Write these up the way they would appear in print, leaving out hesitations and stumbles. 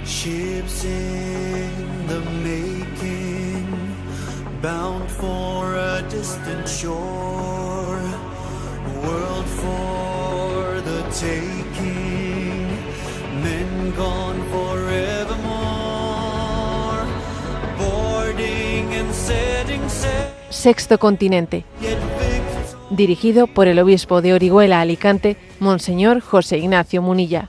Ships in the making, bound for a distant shore, world for the taking, men gone forevermore, boarding and setting sail. Sexto Continente, dirigido por el obispo de Orihuela, Alicante, Monseñor José Ignacio Munilla.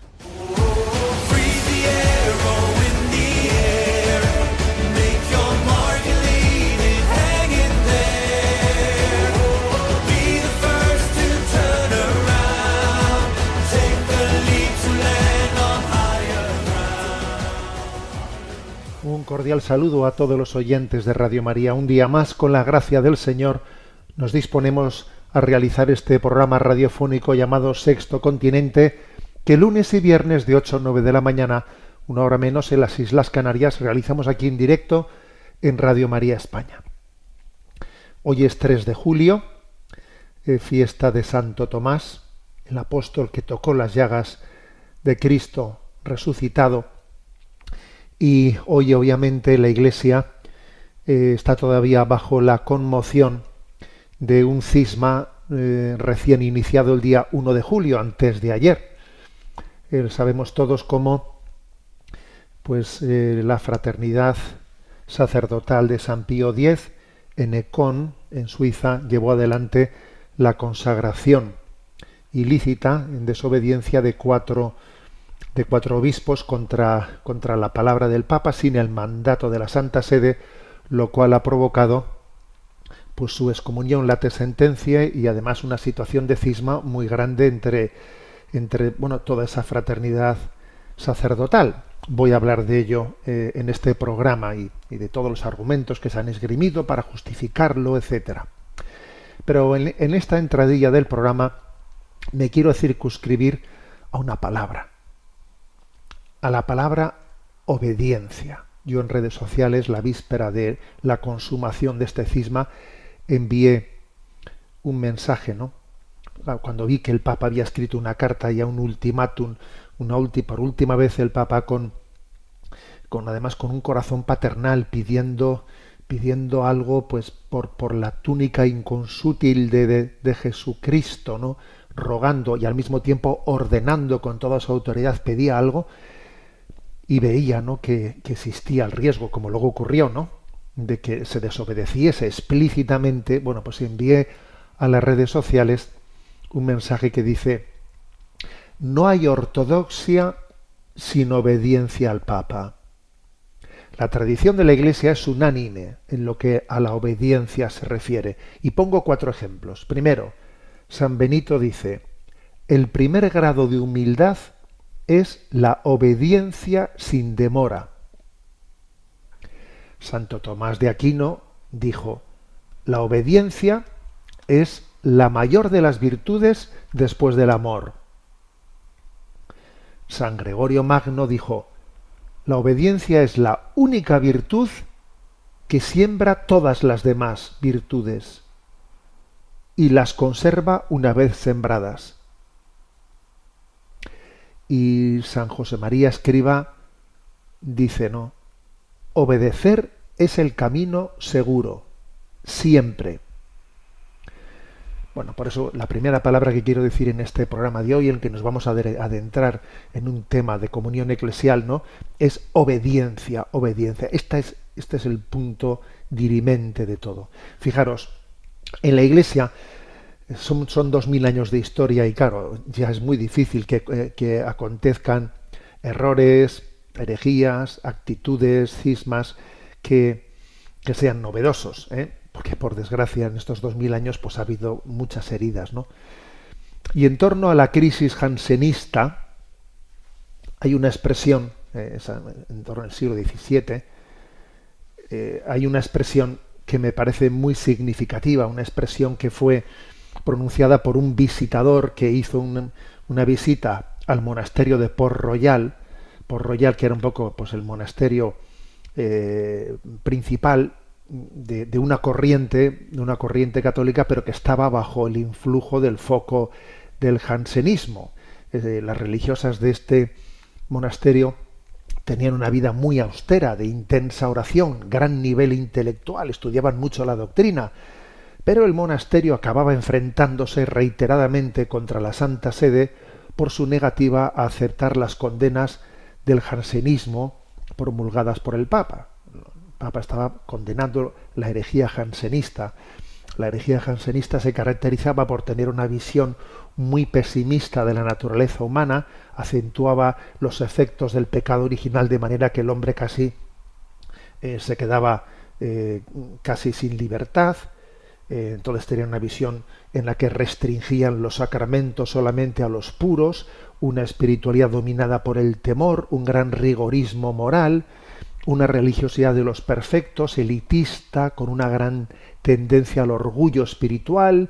Un cordial saludo a todos los oyentes de Radio María. Un día más, con la gracia del Señor, nos disponemos a realizar este programa radiofónico llamado Sexto Continente, que lunes y viernes de 8 a 9 de la mañana, una hora menos en las Islas Canarias, realizamos aquí en directo en Radio María España. Hoy es 3 de julio, fiesta de Santo Tomás, el apóstol que tocó las llagas de Cristo resucitado. Y hoy obviamente la Iglesia está todavía bajo la conmoción de un cisma recién iniciado el día 1 de julio, antes de ayer. Sabemos todos cómo la fraternidad sacerdotal de San Pío X en Ecón, en Suiza, llevó adelante la consagración ilícita en desobediencia de cuatro obispos contra la palabra del Papa, sin el mandato de la Santa Sede, lo cual ha provocado pues su excomunión, late sentencia, y además una situación de cisma muy grande entre toda esa fraternidad sacerdotal. Voy a hablar de ello en este programa y de todos los argumentos que se han esgrimido para justificarlo, etcétera. Pero en esta entradilla del programa me quiero circunscribir a una palabra, a la palabra obediencia. Yo en redes sociales, la víspera de la consumación de este cisma, envié un mensaje, ¿no? Cuando vi que el Papa había escrito una carta y a un ultimátum, por última vez el Papa además con un corazón paternal, pidiendo algo pues por la túnica inconsútil de Jesucristo, ¿no? Rogando y al mismo tiempo ordenando con toda su autoridad, pedía algo. Y veía, ¿no?, que existía el riesgo, como luego ocurrió, ¿no?, de que se desobedeciese explícitamente. Bueno, pues envié a las redes sociales un mensaje que dice: no hay ortodoxia sin obediencia al Papa. La tradición de la Iglesia es unánime en lo que a la obediencia se refiere. Y pongo 4 ejemplos. Primero, San Benito dice: el primer grado de humildad es la obediencia sin demora. Santo Tomás de Aquino dijo: la obediencia es la mayor de las virtudes después del amor. San Gregorio Magno dijo: la obediencia es la única virtud que siembra todas las demás virtudes y las conserva una vez sembradas. Y San José María Escriba dice, ¿no?, obedecer es el camino seguro, siempre. Bueno, por eso la primera palabra que quiero decir en este programa de hoy, en que nos vamos a adentrar en un tema de comunión eclesial, ¿no?, es obediencia, obediencia. Este es el punto dirimente de todo. Fijaros, en la Iglesia son 2000 años de historia y claro, ya es muy difícil que acontezcan errores, herejías, actitudes, cismas que sean novedosos, porque por desgracia en estos 2000 años pues ha habido muchas heridas, ¿no? Y en torno a la crisis jansenista hay una expresión, en torno al siglo XVII, hay una expresión que me parece muy significativa, una expresión que fue pronunciada por un visitador que hizo una visita al monasterio de Port-Royal, que era un poco pues el monasterio principal de una corriente católica, pero que estaba bajo el influjo del foco del jansenismo. Las religiosas de este monasterio tenían una vida muy austera, de intensa oración, gran nivel intelectual, estudiaban mucho la doctrina, pero el monasterio acababa enfrentándose reiteradamente contra la Santa Sede por su negativa a aceptar las condenas del jansenismo promulgadas por el Papa. El Papa estaba condenando la herejía jansenista. La herejía jansenista se caracterizaba por tener una visión muy pesimista de la naturaleza humana, acentuaba los efectos del pecado original de manera que el hombre casi se quedaba casi sin libertad. Entonces tenían una visión en la que restringían los sacramentos solamente a los puros, una espiritualidad dominada por el temor, un gran rigorismo moral, una religiosidad de los perfectos, elitista, con una gran tendencia al orgullo espiritual,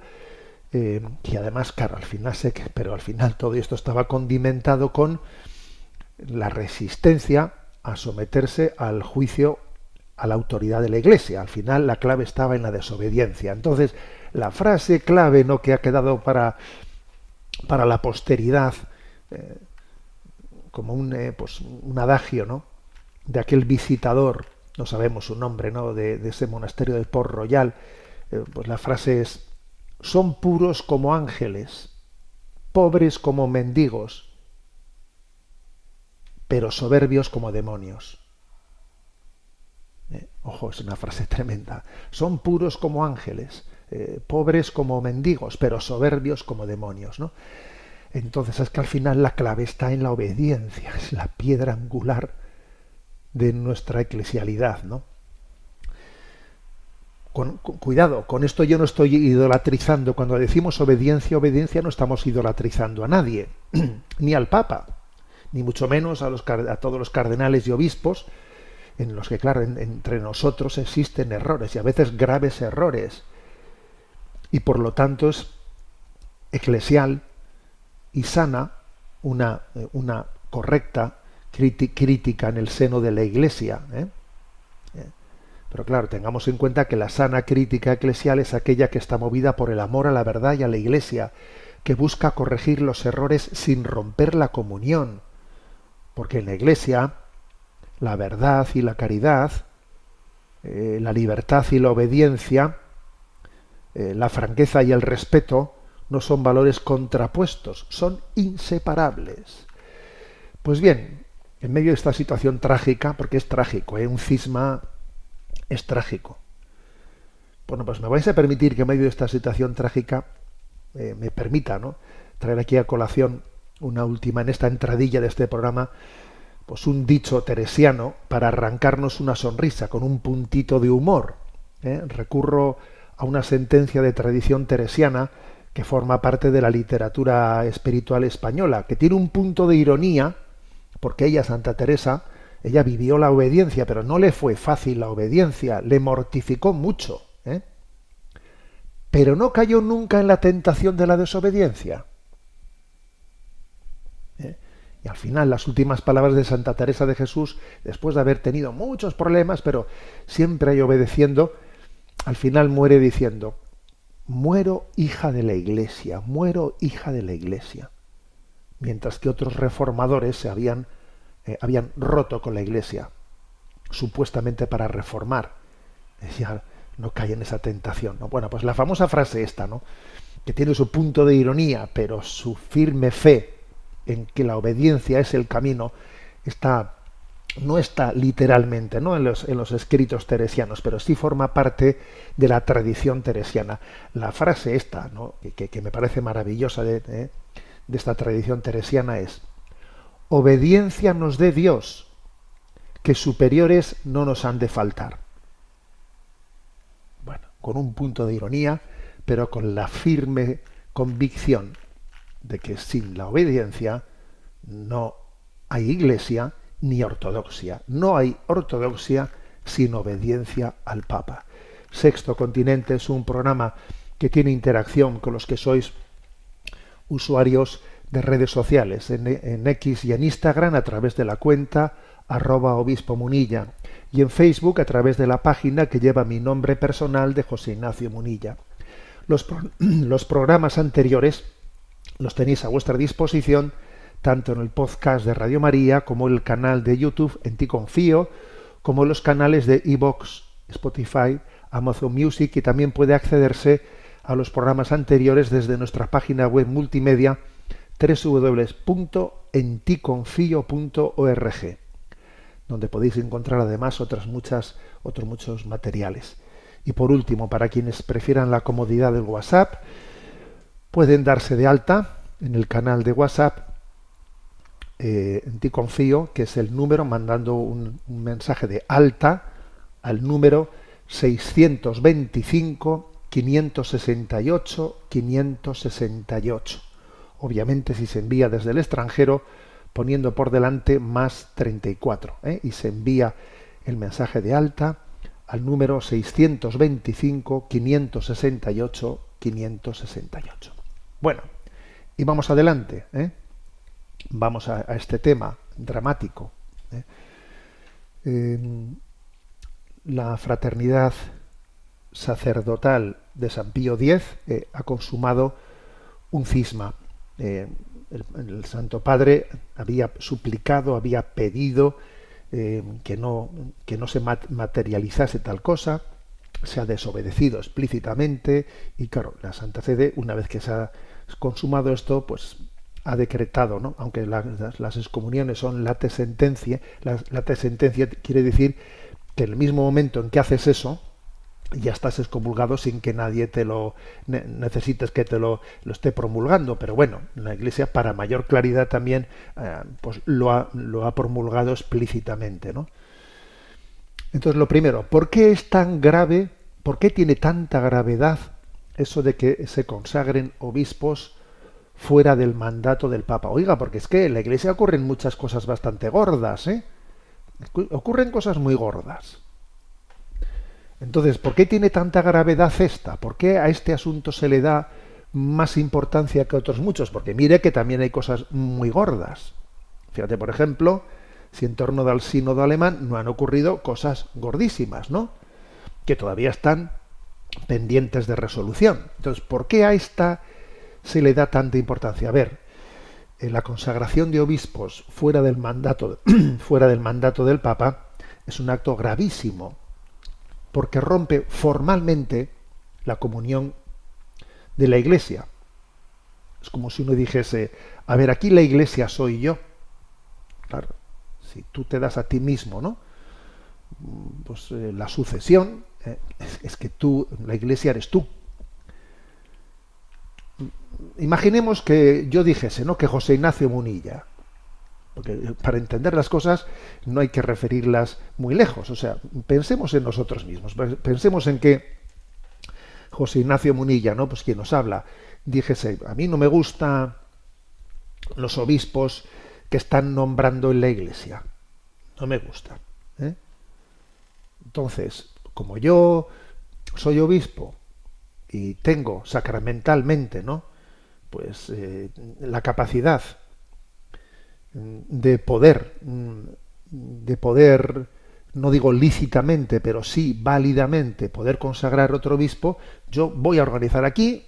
y además, claro, al final todo esto estaba condimentado con la resistencia a someterse al juicio a la autoridad de la Iglesia. Al final la clave estaba en la desobediencia. Entonces, la frase clave, ¿no?, que ha quedado para la posteridad, como un adagio, ¿no?, de aquel visitador, no sabemos su nombre, ¿no?, de ese monasterio de Port Royal, pues la frase es: son puros como ángeles, pobres como mendigos, pero soberbios como demonios. Ojo, es una frase tremenda. Son puros como ángeles, pobres como mendigos, pero soberbios como demonios, ¿no? Entonces es que al final la clave está en la obediencia, es la piedra angular de nuestra eclesialidad, ¿no? Cuidado, con esto yo no estoy idolatrizando. Cuando decimos obediencia, no estamos idolatrizando a nadie, ni al Papa, ni mucho menos a todos los cardenales y obispos, en los que, claro, entre nosotros existen errores, y a veces graves errores, y por lo tanto es eclesial y sana una correcta crítica en el seno de la Iglesia, Pero claro, tengamos en cuenta que la sana crítica eclesial es aquella que está movida por el amor a la verdad y a la Iglesia, que busca corregir los errores sin romper la comunión, porque en la Iglesia la verdad y la caridad, la libertad y la obediencia, la franqueza y el respeto no son valores contrapuestos, son inseparables. Pues bien, en medio de esta situación trágica, porque es trágico, un cisma es trágico. Bueno, pues me vais a permitir que en medio de esta situación trágica me permita, ¿no?, traer aquí a colación una última, en esta entradilla de este programa, pues un dicho teresiano para arrancarnos una sonrisa con un puntito de humor. Recurro a una sentencia de tradición teresiana que forma parte de la literatura espiritual española, que tiene un punto de ironía, porque ella, Santa Teresa, ella vivió la obediencia, pero no le fue fácil la obediencia, le mortificó mucho, pero no cayó nunca en la tentación de la desobediencia. Y al final, las últimas palabras de Santa Teresa de Jesús, después de haber tenido muchos problemas, pero siempre ahí obedeciendo, al final muere diciendo: muero hija de la Iglesia, muero hija de la Iglesia. Mientras que otros reformadores se habían roto con la Iglesia, supuestamente para reformar. Ya no cae en esa tentación, ¿no? Bueno, pues la famosa frase esta, ¿no?, que tiene su punto de ironía, pero su firme fe en que la obediencia es el camino, no está literalmente, ¿no?, en los escritos teresianos, pero sí forma parte de la tradición teresiana. La frase esta, ¿no?, que me parece maravillosa de esta tradición teresiana es: obediencia nos dé Dios, que superiores no nos han de faltar. Bueno, con un punto de ironía, pero con la firme convicción de que sin la obediencia no hay Iglesia ni ortodoxia. No hay ortodoxia sin obediencia al Papa. Sexto Continente es un programa que tiene interacción con los que sois usuarios de redes sociales, en X y en Instagram a través de la cuenta @obispo_munilla, y en Facebook a través de la página que lleva mi nombre personal de José Ignacio Munilla. Los programas anteriores los tenéis a vuestra disposición tanto en el podcast de Radio María como el canal de YouTube En Ti Confío, como los canales de iVoox, Spotify, Amazon Music, y también puede accederse a los programas anteriores desde nuestra página web multimedia www.enticonfio.org, donde podéis encontrar además otros muchos materiales. Y por último, para quienes prefieran la comodidad del WhatsApp, pueden darse de alta en el canal de WhatsApp En Ti Confío, que es el número, mandando un mensaje de alta al número 625 568 568. Obviamente, si se envía desde el extranjero, poniendo por delante más 34, y se envía el mensaje de alta al número 625 568 568. Bueno, y vamos adelante, vamos a este tema dramático. La fraternidad sacerdotal de San Pío X ha consumado un cisma. El Santo Padre había suplicado, había pedido que no se materializase tal cosa, se ha desobedecido explícitamente, y claro, la Santa Sede, una vez que se ha consumado esto, pues ha decretado, ¿no? Aunque las excomuniones son late sentencia, late sentencia quiere decir que en el mismo momento en que haces eso, ya estás excomulgado sin que nadie te lo necesites que te lo esté promulgando. Pero bueno, la Iglesia, para mayor claridad también, pues lo ha promulgado explícitamente, ¿no? Entonces, lo primero, ¿por qué es tan grave, por qué tiene tanta gravedad eso de que se consagren obispos fuera del mandato del Papa? Oiga, porque es que en la Iglesia ocurren muchas cosas bastante gordas, ocurren cosas muy gordas. Entonces, ¿por qué tiene tanta gravedad esta? ¿Por qué a este asunto se le da más importancia que a otros muchos? Porque mire que también hay cosas muy gordas. Fíjate, por ejemplo, si en torno al sínodo alemán no han ocurrido cosas gordísimas, ¿no? Que todavía están pendientes de resolución. Entonces, ¿por qué a esta se le da tanta importancia? A ver, la consagración de obispos fuera del mandato del Papa es un acto gravísimo, porque rompe formalmente la comunión de la Iglesia. Es como si uno dijese, a ver, aquí la Iglesia soy yo. Claro, si tú te das a ti mismo, ¿no? Pues la sucesión, es que tú, la Iglesia eres tú. Imaginemos que yo dijese, ¿no?, que José Ignacio Munilla, porque para entender las cosas no hay que referirlas muy lejos. O sea, pensemos en nosotros mismos. Pensemos en que José Ignacio Munilla, ¿no?, pues quien nos habla, dijese, a mí no me gustan los obispos que están nombrando en la Iglesia. No me gustan. Entonces, como yo soy obispo y tengo sacramentalmente, ¿no?, pues la capacidad de poder, no digo lícitamente, pero sí válidamente poder consagrar otro obispo, yo voy a organizar aquí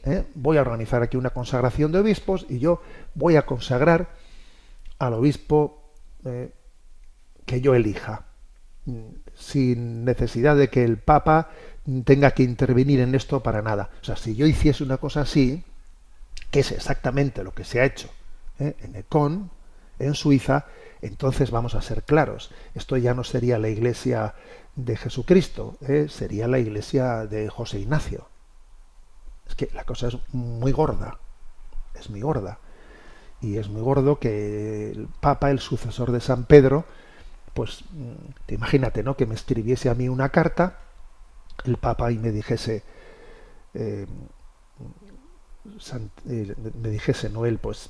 una consagración de obispos, y yo voy a consagrar al obispo que yo elija, sin necesidad de que el Papa tenga que intervenir en esto para nada. O sea, si yo hiciese una cosa así, que es exactamente lo que se ha hecho en Econ, en Suiza, entonces vamos a ser claros, esto ya no sería la Iglesia de Jesucristo, sería la Iglesia de José Ignacio. Es que la cosa es muy gorda, y es muy gordo que el Papa, el sucesor de San Pedro, pues imagínate, ¿no?, que me escribiese a mí una carta el Papa y me dijese, ¿no?, él, pues,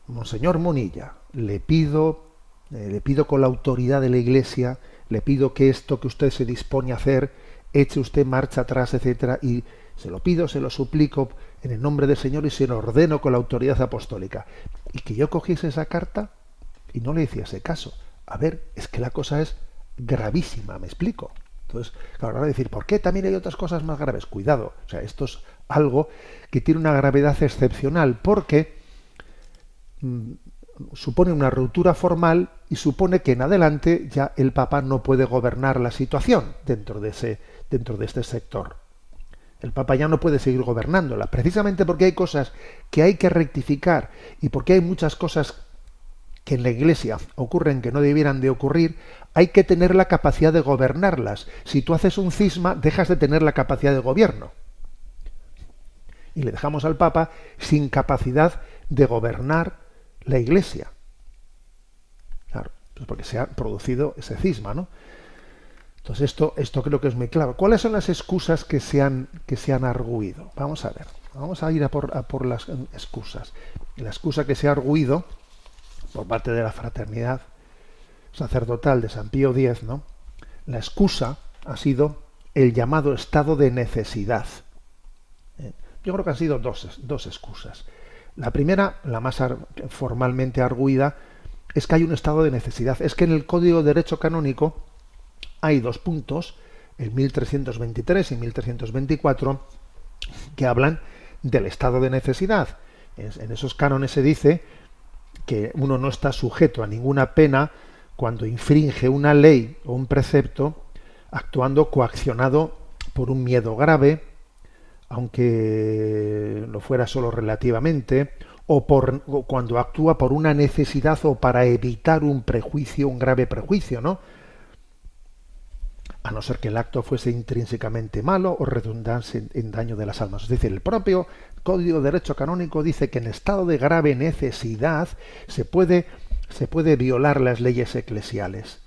Monseñor Munilla, le pido con la autoridad de la Iglesia, le pido que esto que usted se dispone a hacer, eche usted marcha atrás, etcétera, y se lo pido, se lo suplico en el nombre del Señor y se lo ordeno con la autoridad apostólica. Y que yo cogiese esa carta y no le hiciese caso. A ver, es que la cosa es gravísima, ¿me explico? Entonces, claro, ahora decir, ¿por qué también hay otras cosas más graves? Cuidado, o sea, esto es algo que tiene una gravedad excepcional, porque mm, supone una ruptura formal y supone que en adelante ya el Papa no puede gobernar la situación dentro de este sector. El Papa ya no puede seguir gobernándola, precisamente porque hay cosas que hay que rectificar y porque hay muchas cosas que en la Iglesia ocurren que no debieran de ocurrir. Hay que tener la capacidad de gobernarlas. Si tú haces un cisma, dejas de tener la capacidad de gobierno. Y le dejamos al Papa sin capacidad de gobernar la Iglesia. Claro, pues porque se ha producido ese cisma, ¿no? Entonces esto creo que es muy claro. ¿Cuáles son las excusas que se han arguido? Vamos a ver. Vamos a ir a por las excusas. La excusa que se ha arguido por parte de la Fraternidad Sacerdotal de San Pío X, ¿no? La excusa ha sido el llamado estado de necesidad. Yo creo que han sido dos excusas. La primera, la más formalmente arguida, es que hay un estado de necesidad. Es que en el Código de Derecho Canónico hay dos puntos, el 1323 y 1324, que hablan del estado de necesidad. En esos cánones se dice que uno no está sujeto a ninguna pena cuando infringe una ley o un precepto actuando coaccionado por un miedo grave, aunque lo fuera solo relativamente, o cuando actúa por una necesidad o para evitar un prejuicio, un grave prejuicio, ¿no? A no ser que el acto fuese intrínsecamente malo o redundase en daño de las almas. Es decir, el propio Código de Derecho Canónico dice que en estado de grave necesidad se puede violar las leyes eclesiales.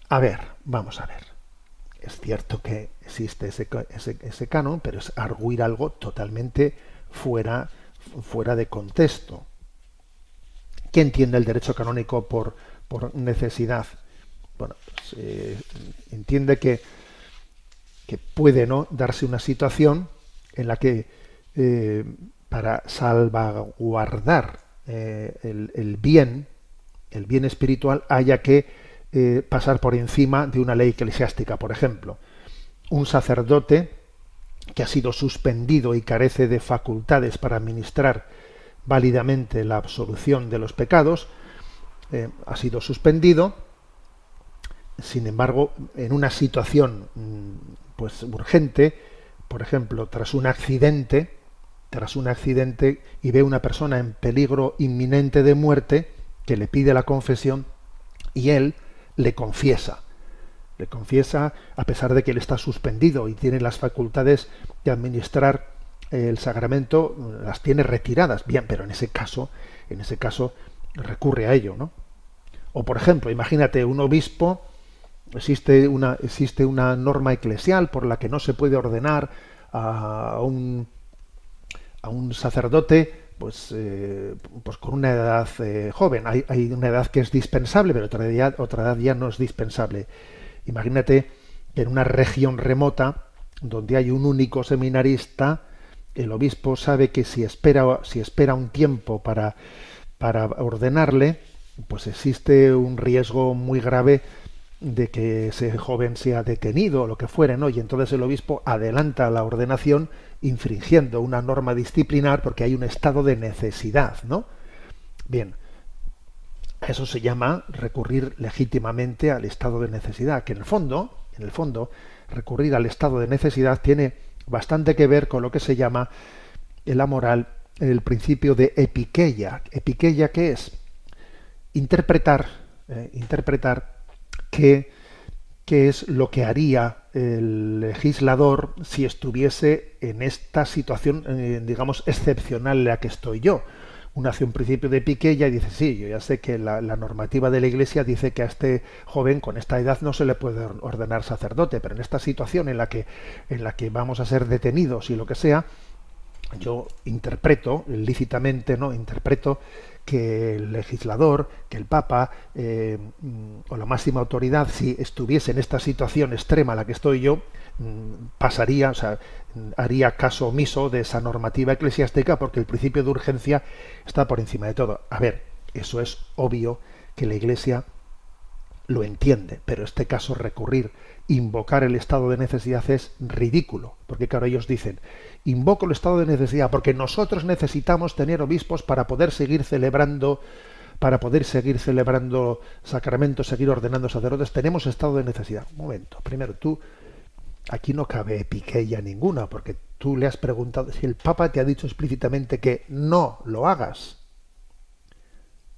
A ver, vamos a ver. Es cierto que existe ese canon, pero es arguir algo totalmente fuera de contexto. ¿Qué entiende el derecho canónico por necesidad? Bueno, pues, entiende que puede, ¿no?, darse una situación en la que para salvaguardar el bien espiritual haya que pasar por encima de una ley eclesiástica. Por ejemplo, un sacerdote que ha sido suspendido y carece de facultades para administrar válidamente la absolución de los pecados, ha sido suspendido. Sin embargo, en una situación pues urgente, por ejemplo, tras un accidente y ve una persona en peligro inminente de muerte, que le pide la confesión, y él le confiesa a pesar de que él está suspendido y tiene las facultades de administrar el sacramento, las tiene retiradas. Bien, pero en ese caso recurre a ello, ¿no? O por ejemplo, imagínate un obispo. Existe una norma eclesial por la que no se puede ordenar a un sacerdote pues con una edad joven. Hay una edad que es dispensable, pero otra edad ya no es dispensable. Imagínate que en una región remota donde hay un único seminarista, el obispo sabe que si espera un tiempo para ordenarle, pues existe un riesgo muy grave de que ese joven sea detenido o lo que fuere, ¿no? Y entonces el obispo adelanta la ordenación infringiendo una norma disciplinar porque hay un estado de necesidad, ¿no? Bien, eso se llama recurrir legítimamente al estado de necesidad, que en el fondo, recurrir al estado de necesidad tiene bastante que ver con lo que se llama en la moral el principio de epikeia. ¿Epikeia qué es? Interpretar qué es lo que haría el legislador si estuviese en esta situación, digamos, excepcional en la que estoy yo. Uno hace un principio de epikeia y dice, sí, yo ya sé que la normativa de la Iglesia dice que a este joven con esta edad no se le puede ordenar sacerdote, pero en esta situación en la que vamos a ser detenidos y lo que sea, yo interpreto lícitamente, ¿no? Interpreto que el legislador, que el Papa o la máxima autoridad, si estuviese en esta situación extrema a la que estoy yo, pasaría, o sea, haría caso omiso de esa normativa eclesiástica porque el principio de urgencia está por encima de todo. A ver, eso es obvio que la Iglesia lo entiende, pero en este caso recurrir, invocar el estado de necesidad es ridículo, porque claro, ellos dicen, invoco el estado de necesidad porque nosotros necesitamos tener obispos para poder seguir celebrando sacramentos, seguir ordenando sacerdotes, tenemos estado de necesidad. Un momento, primero aquí no cabe piqueya ninguna, porque tú le has preguntado si el Papa te ha dicho explícitamente que no lo hagas.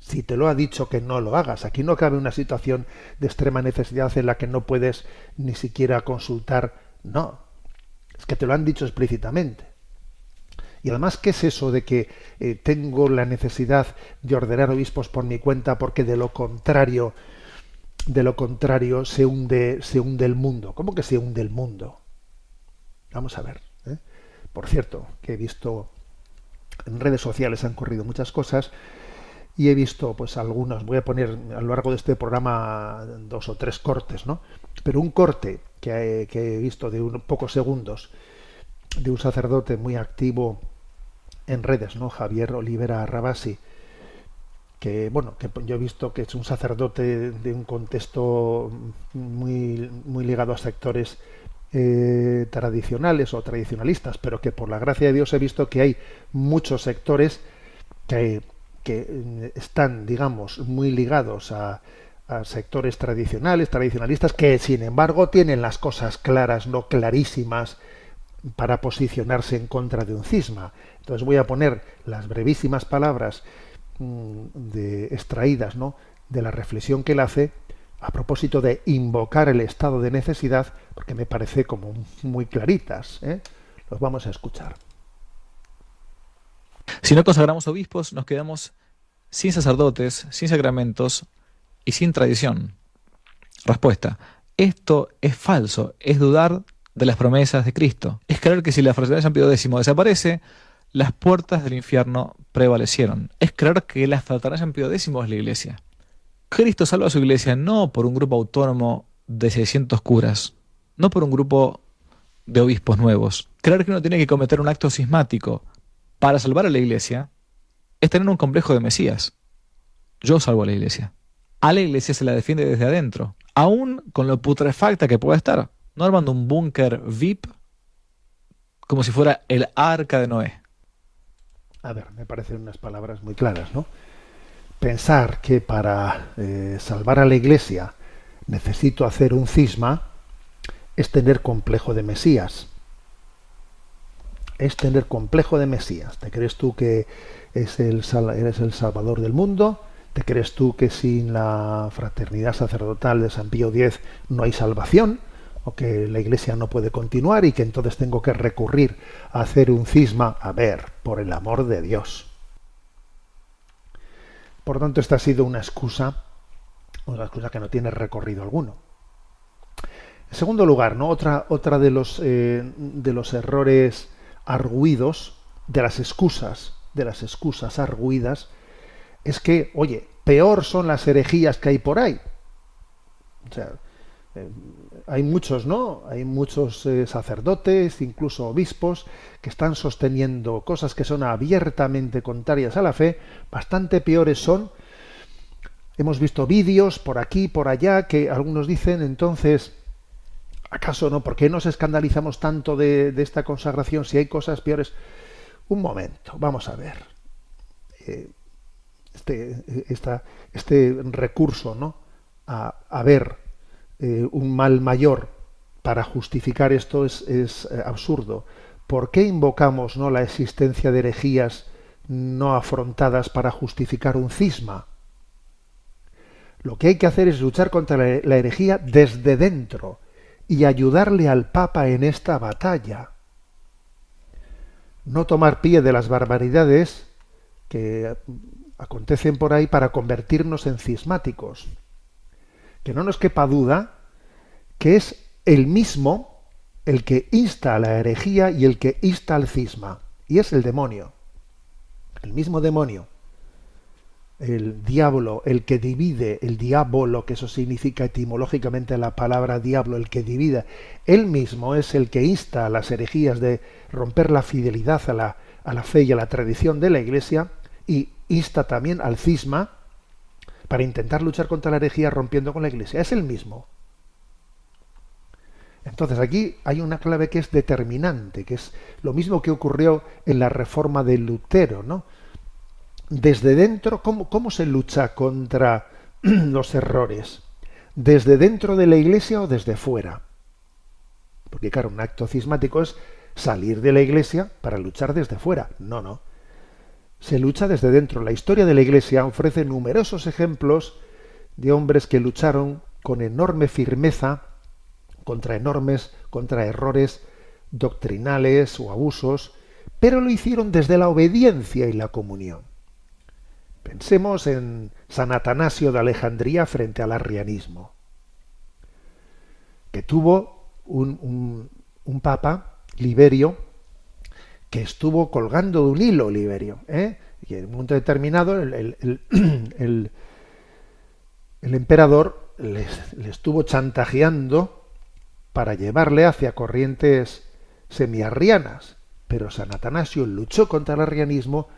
Si te lo ha dicho que no lo hagas, aquí no cabe una situación de extrema necesidad en la que no puedes ni siquiera consultar. No, es que te lo han dicho explícitamente. Y además, ¿qué es eso de que tengo la necesidad de ordenar obispos por mi cuenta porque de lo contrario se hunde el mundo? ¿Cómo que se hunde el mundo? Vamos a ver. Por cierto, que he visto en redes sociales han corrido muchas cosas y he visto pues algunos, voy a poner a lo largo de este programa 2 o 3 cortes, ¿no? Pero un corte que he visto de unos pocos segundos de un sacerdote muy activo en redes, ¿no? Javier Olivera Rabasi, que yo he visto que es un sacerdote de un contexto muy ligado a sectores tradicionales o tradicionalistas, pero que por la gracia de Dios he visto que hay muchos sectores que están, digamos, muy ligados a sectores tradicionalistas, que sin embargo tienen las cosas claras, no clarísimas, para posicionarse en contra de un cisma. Entonces voy a poner las brevísimas palabras extraídas, ¿no?, de la reflexión que él hace a propósito de invocar el estado de necesidad, porque me parece como muy claritas. Los vamos a escuchar. Si no consagramos obispos, nos quedamos sin sacerdotes, sin sacramentos y sin tradición. Respuesta: esto es falso, es dudar de las promesas de Cristo. Es creer que si la fraternidad de San Pío X desaparece, las puertas del infierno prevalecieron. Es creer que la fraternidad de San Pío X es la Iglesia. Cristo salva a su Iglesia no por un grupo autónomo de 600 curas, no por un grupo de obispos nuevos. Creer que uno tiene que cometer un acto cismático para salvar a la Iglesia es tener un complejo de Mesías. Yo salvo a la Iglesia. A la Iglesia se la defiende desde adentro, aún con lo putrefacta que pueda estar. No armando un búnker VIP como si fuera el arca de Noé. A ver, me parecen unas palabras muy claras, ¿no? Pensar que para salvar a la Iglesia necesito hacer un cisma es tener complejo de Mesías. Es tener complejo de Mesías. ¿Te crees tú que eres el Salvador del mundo? ¿Te crees tú que sin la fraternidad sacerdotal de San Pío X no hay salvación? ¿O que la Iglesia no puede continuar y que entonces tengo que recurrir a hacer un cisma? A ver, por el amor de Dios. Por tanto, esta ha sido una excusa que no tiene recorrido alguno. En segundo lugar, ¿no? Otra de los errores argüidos, de las excusas argüidas, es que, oye, peor son las herejías que hay por ahí. O sea, hay muchos, ¿no? Hay muchos sacerdotes, incluso obispos, que están sosteniendo cosas que son abiertamente contrarias a la fe. Bastante peores son. Hemos visto vídeos por aquí, por allá, que algunos dicen, entonces, ¿acaso no? ¿Por qué nos escandalizamos tanto de esta consagración si hay cosas peores? Un momento, vamos a ver. Este recurso, ¿no?, a ver un mal mayor para justificar esto es absurdo. ¿Por qué invocamos, ¿no?, la existencia de herejías no afrontadas para justificar un cisma? Lo que hay que hacer es luchar contra la herejía desde dentro y ayudarle al Papa en esta batalla. No tomar pie de las barbaridades que acontecen por ahí para convertirnos en cismáticos. Que no nos quepa duda que es el mismo el que insta a la herejía y el que insta al cisma. Y es el demonio. El mismo demonio. El diablo, el que divide, el diablo, que eso significa etimológicamente la palabra diablo, el que divide. Él mismo es el que insta a las herejías de romper la fidelidad a la fe y a la tradición de la Iglesia, y insta también al cisma, para intentar luchar contra la herejía rompiendo con la Iglesia. Es el mismo. Entonces aquí hay una clave que es determinante, que es lo mismo que ocurrió en la reforma de Lutero, ¿no? Desde dentro, ¿cómo se lucha contra los errores? ¿Desde dentro de la Iglesia o desde fuera? Porque claro, un acto cismático es salir de la Iglesia para luchar desde fuera. No. Se lucha desde dentro. La historia de la Iglesia ofrece numerosos ejemplos de hombres que lucharon con enorme firmeza contra errores doctrinales o abusos, pero lo hicieron desde la obediencia y la comunión. Pensemos en San Atanasio de Alejandría frente al arrianismo, que tuvo un papa, Liberio, que estuvo colgando de un hilo, Liberio, y en un momento determinado el emperador le estuvo chantajeando para llevarle hacia corrientes semiarrianas, pero San Atanasio luchó contra el arrianismo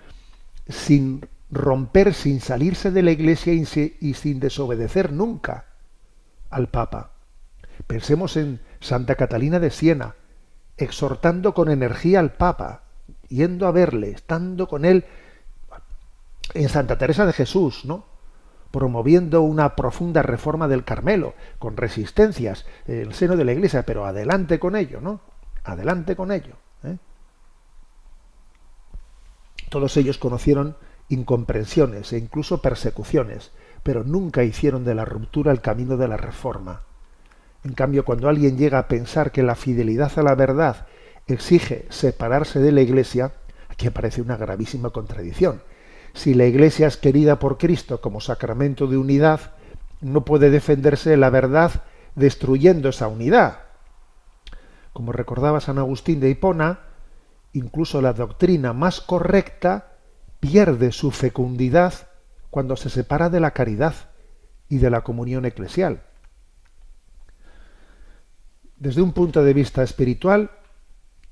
sin romper, sin salirse de la Iglesia y sin desobedecer nunca al Papa. Pensemos en Santa Catalina de Siena, exhortando con energía al Papa, yendo a verle, estando con él. En Santa Teresa de Jesús, ¿no?, promoviendo una profunda reforma del Carmelo, con resistencias en el seno de la Iglesia, pero adelante con ello, ¿no? Adelante con ello. Todos ellos conocieron incomprensiones e incluso persecuciones, pero nunca hicieron de la ruptura el camino de la reforma. En cambio, cuando alguien llega a pensar que la fidelidad a la verdad exige separarse de la Iglesia, aquí aparece una gravísima contradicción. Si la Iglesia es querida por Cristo como sacramento de unidad, no puede defenderse de la verdad destruyendo esa unidad. Como recordaba San Agustín de Hipona, incluso la doctrina más correcta pierde su fecundidad cuando se separa de la caridad y de la comunión eclesial. Desde un punto de vista espiritual,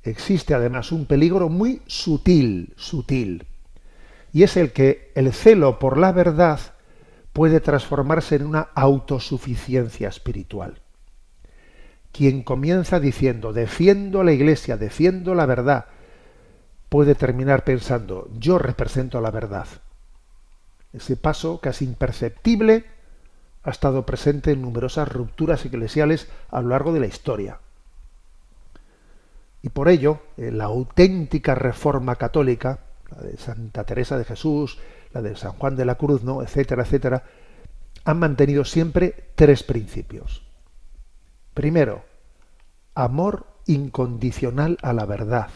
existe además un peligro muy sutil, y es el que el celo por la verdad puede transformarse en una autosuficiencia espiritual. Quien comienza diciendo defiendo la Iglesia, defiendo la verdad, puede terminar pensando yo represento la verdad. Ese paso casi imperceptible ha estado presente en numerosas rupturas eclesiales a lo largo de la historia. Y por ello, la auténtica reforma católica, la de Santa Teresa de Jesús, la de San Juan de la Cruz, ¿no?, etcétera, etcétera, han mantenido siempre tres principios. Primero, amor incondicional a la verdad.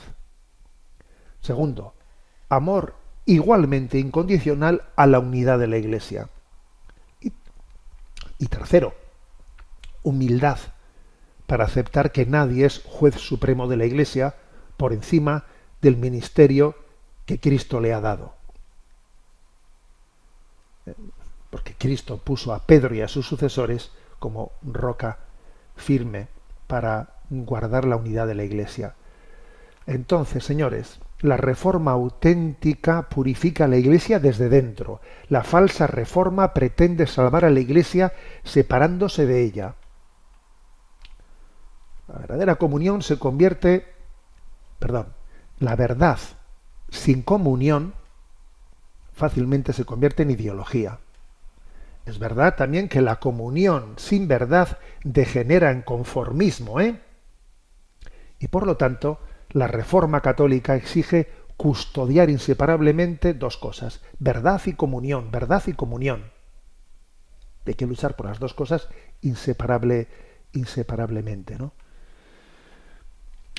Segundo, amor igualmente incondicional a la unidad de la Iglesia. Y tercero, humildad para aceptar que nadie es juez supremo de la Iglesia por encima del ministerio que Cristo le ha dado. Porque Cristo puso a Pedro y a sus sucesores como roca firme para guardar la unidad de la Iglesia. Entonces, señores, la reforma auténtica purifica a la Iglesia desde dentro. La falsa reforma pretende salvar a la Iglesia separándose de ella. La verdadera comunión se convierte, la verdad sin comunión fácilmente se convierte en ideología. Es verdad también que la comunión sin verdad degenera en conformismo, Y por lo tanto, la Reforma Católica exige custodiar inseparablemente dos cosas: verdad y comunión, verdad y comunión. Hay que luchar por las dos cosas inseparablemente, ¿no?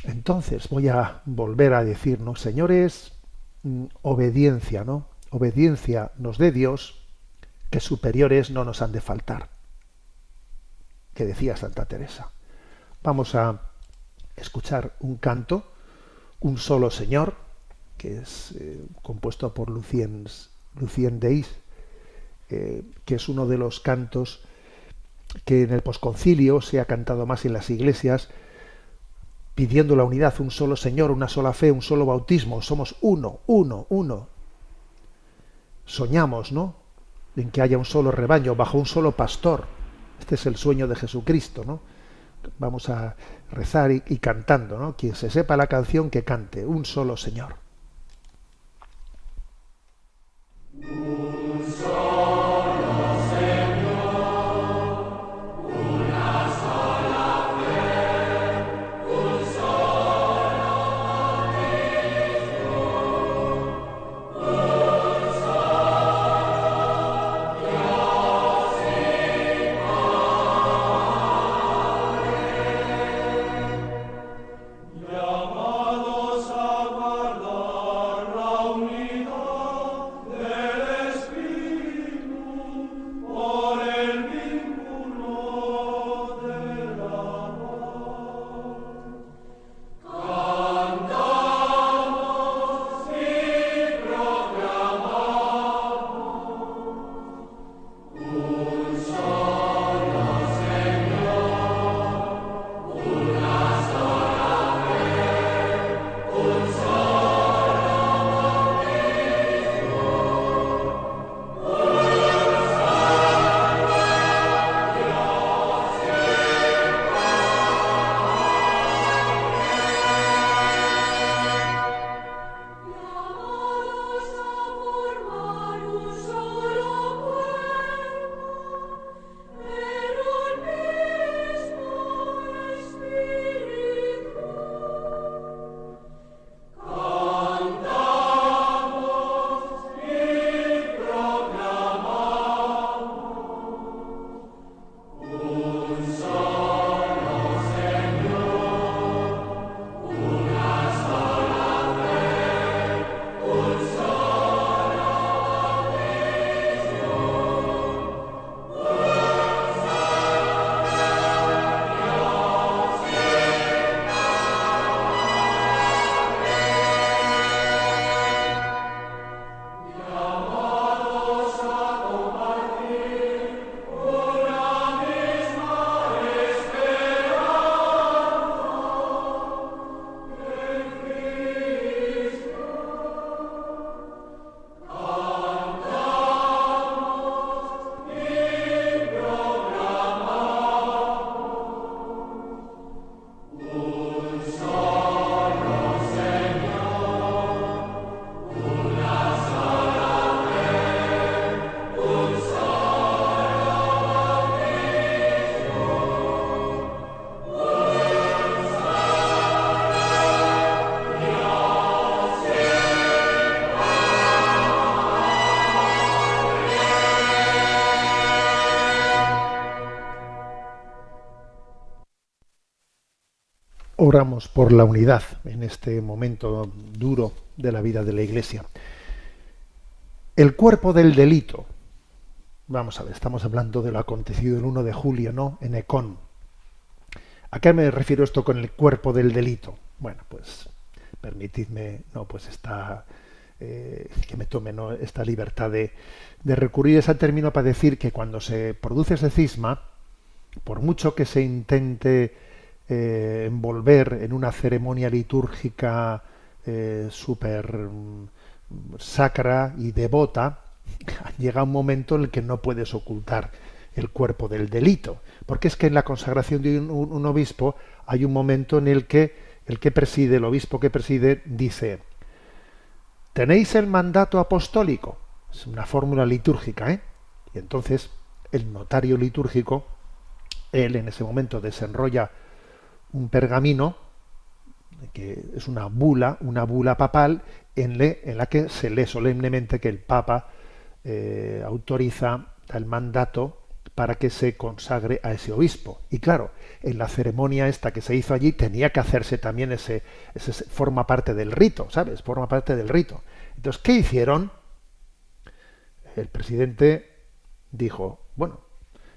Entonces voy a volver a decir, ¿no?, señores, obediencia, ¿no? Obediencia nos dé Dios, que superiores no nos han de faltar, que decía Santa Teresa. Vamos a escuchar un canto, Un solo Señor, que es compuesto por Lucien Deis, que es uno de los cantos que en el posconcilio se ha cantado más en las iglesias, pidiendo la unidad: un solo Señor, una sola fe, un solo bautismo, somos uno. Soñamos, ¿no?, en que haya un solo rebaño, bajo un solo pastor. Este es el sueño de Jesucristo, ¿no? Vamos a rezar y cantando, ¿no? Quien se sepa la canción, que cante, un solo Señor. Oramos por la unidad en este momento duro de la vida de la Iglesia. El cuerpo del delito. Vamos a ver, estamos hablando de lo acontecido el 1 de julio, ¿no? En Ecón. ¿A qué me refiero esto con el cuerpo del delito? Bueno, pues permitidme, que me tome, ¿no?, esta libertad de recurrir a ese término para decir que cuando se produce ese cisma, por mucho que se intente envolver en una ceremonia litúrgica súper sacra y devota, llega un momento en el que no puedes ocultar el cuerpo del delito, porque es que en la consagración de un obispo hay un momento en el que el obispo que preside, dice: tenéis el mandato apostólico. Es una fórmula litúrgica, y entonces el notario litúrgico, él en ese momento desenrolla un pergamino que es una bula papal en la que se lee solemnemente que el Papa autoriza el mandato para que se consagre a ese obispo. Y claro, en la ceremonia esta que se hizo allí tenía que hacerse también ese forma parte del rito, ¿sabes? Forma parte del rito. Entonces, ¿qué hicieron? El presidente dijo: bueno,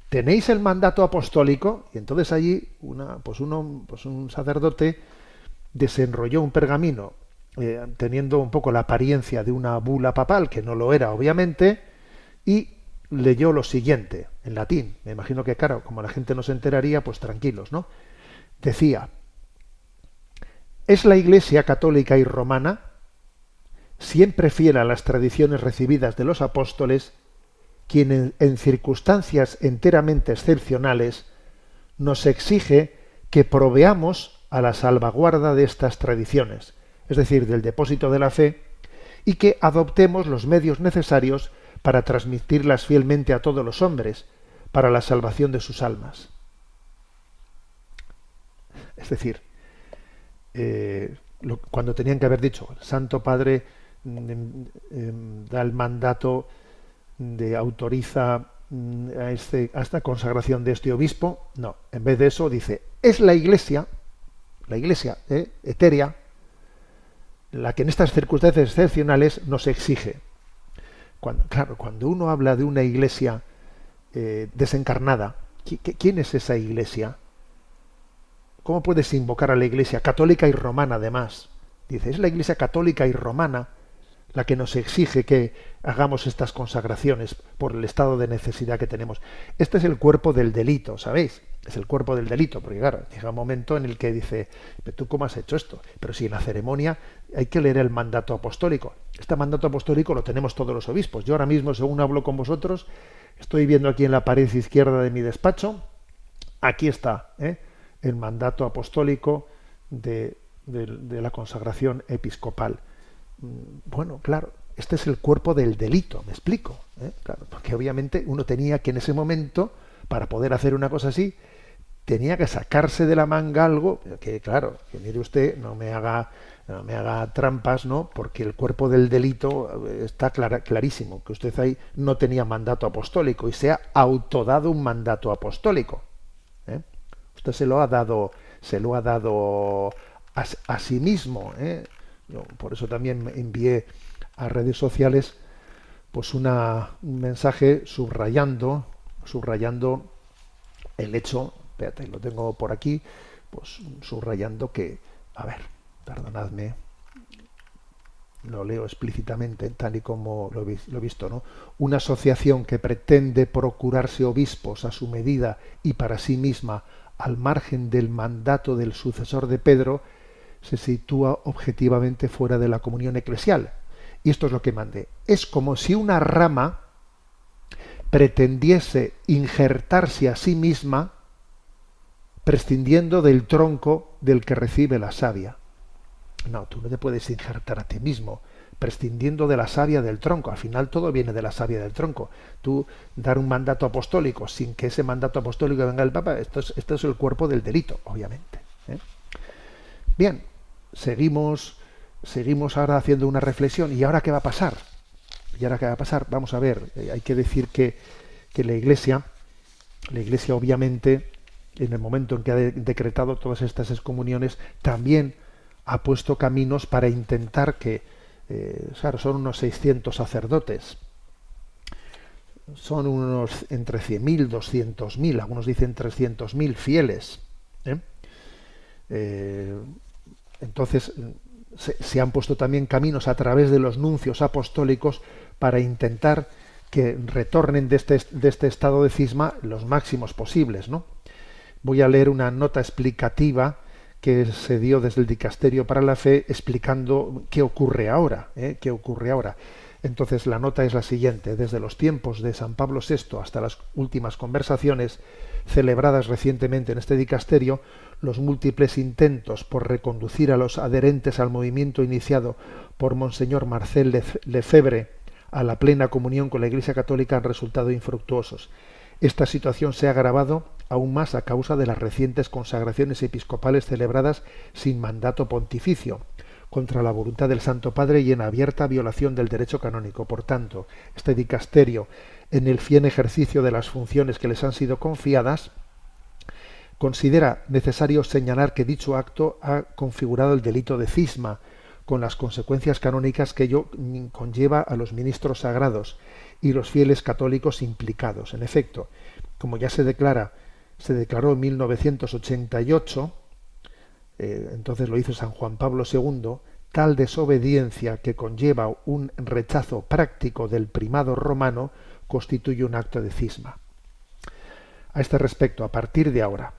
¿tenéis el mandato apostólico? Y entonces allí un sacerdote desenrolló un pergamino teniendo un poco la apariencia de una bula papal, que no lo era obviamente, y leyó lo siguiente, en latín. Me imagino que, claro, como la gente no se enteraría, pues tranquilos, ¿no? Decía: es la Iglesia católica y romana, siempre fiel a las tradiciones recibidas de los apóstoles, quien en circunstancias enteramente excepcionales nos exige que proveamos a la salvaguarda de estas tradiciones, es decir, del depósito de la fe, y que adoptemos los medios necesarios para transmitirlas fielmente a todos los hombres, para la salvación de sus almas. Es decir, cuando tenían que haber dicho, el Santo Padre da el mandato autoriza a esta consagración de este obispo, no, en vez de eso dice, es la Iglesia etérea, la que en estas circunstancias excepcionales nos exige. Cuando uno habla de una Iglesia desencarnada, ¿quién es esa Iglesia? ¿Cómo puedes invocar a la Iglesia católica y romana además? Dice, es la Iglesia católica y romana la que nos exige que hagamos estas consagraciones por el estado de necesidad que tenemos. Este es el cuerpo del delito, ¿sabéis? Es el cuerpo del delito, porque claro, llega un momento en el que dice, ¿tú cómo has hecho esto? Pero si en la ceremonia hay que leer el mandato apostólico. Este mandato apostólico lo tenemos todos los obispos. Yo ahora mismo, según hablo con vosotros, estoy viendo aquí en la pared izquierda de mi despacho, aquí está, el mandato apostólico de la consagración episcopal. Bueno, claro, este es el cuerpo del delito, me explico, claro, porque obviamente uno tenía que en ese momento, para poder hacer una cosa así, tenía que sacarse de la manga algo que, claro, que mire usted, no me haga trampas, ¿no? Porque el cuerpo del delito está clarísimo, que usted ahí no tenía mandato apostólico y se ha autodado un mandato apostólico. Usted se lo ha dado a sí mismo, Yo por eso también me envié a redes sociales pues un mensaje subrayando el hecho, espérate, lo tengo por aquí, pues subrayando que, a ver, perdonadme, lo leo explícitamente tal y como lo he visto, ¿no? Una asociación que pretende procurarse obispos a su medida y para sí misma al margen del mandato del sucesor de Pedro se sitúa objetivamente fuera de la comunión eclesial. Y esto es lo que mandé. Es como si una rama pretendiese injertarse a sí misma prescindiendo del tronco del que recibe la savia. No, tú no te puedes injertar a ti mismo prescindiendo de la savia del tronco. Al final todo viene de la savia del tronco. Tú dar un mandato apostólico sin que ese mandato apostólico venga del Papa, esto es el cuerpo del delito, obviamente. Bien, seguimos ahora haciendo una reflexión. ¿Y ahora qué va a pasar? Vamos a ver, hay que decir que la Iglesia obviamente, en el momento en que ha decretado todas estas excomuniones, también ha puesto caminos para intentar que, claro, son unos 600 sacerdotes, son unos entre 100.000, 200.000, algunos dicen 300.000 fieles. Entonces se han puesto también caminos a través de los nuncios apostólicos para intentar que retornen de este estado de cisma los máximos posibles, ¿no? Voy a leer una nota explicativa que se dio desde el Dicasterio para la Fe explicando qué ocurre ahora. Entonces la nota es la siguiente: desde los tiempos de San Pablo VI hasta las últimas conversaciones celebradas recientemente en este dicasterio, los múltiples intentos por reconducir a los adherentes al movimiento iniciado por Monseñor Marcel Lefebvre a la plena comunión con la Iglesia Católica han resultado infructuosos. Esta situación se ha agravado aún más a causa de las recientes consagraciones episcopales celebradas sin mandato pontificio, contra la voluntad del Santo Padre y en abierta violación del derecho canónico. Por tanto, este dicasterio, en el fiel ejercicio de las funciones que les han sido confiadas, considera necesario señalar que dicho acto ha configurado el delito de cisma, con las consecuencias canónicas que ello conlleva a los ministros sagrados y los fieles católicos implicados. En efecto, como ya se declaró en 1988, entonces lo hizo San Juan Pablo II, tal desobediencia que conlleva un rechazo práctico del primado romano constituye un acto de cisma. A este respecto, a partir de ahora,